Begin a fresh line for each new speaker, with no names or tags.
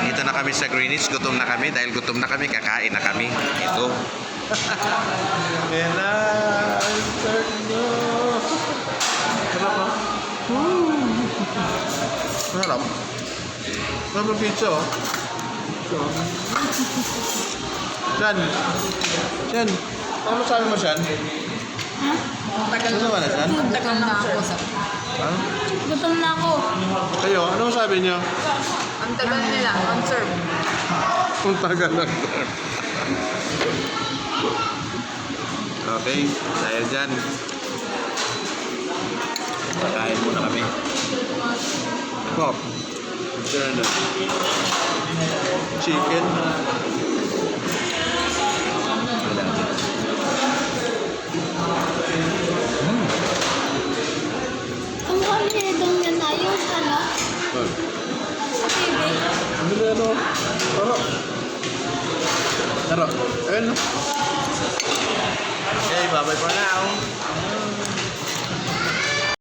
Dito na kami sa Greenwich. Gutom na kami. Dahil gutom na kami, kakain na kami. Ito. Ayan na. Start na. Sarap ha? Sarap. Sarap ang pizza oh. Shan. Shan. Ano sabi mo, Shan?
Ha?
Ano naman na, Shan?
Gutom na ako.
Ha?
Gutom na ako.
Kayo, ano sabi niyo?
Ang tagal nila, on serve.
Kung tagal lang. Okay, dahil dyan. Pagkain muna kami. Pop. Turn chicken.
Ang kalidong niya na yung ano, sa TV.
Ano? Taro. Taro. Ayun.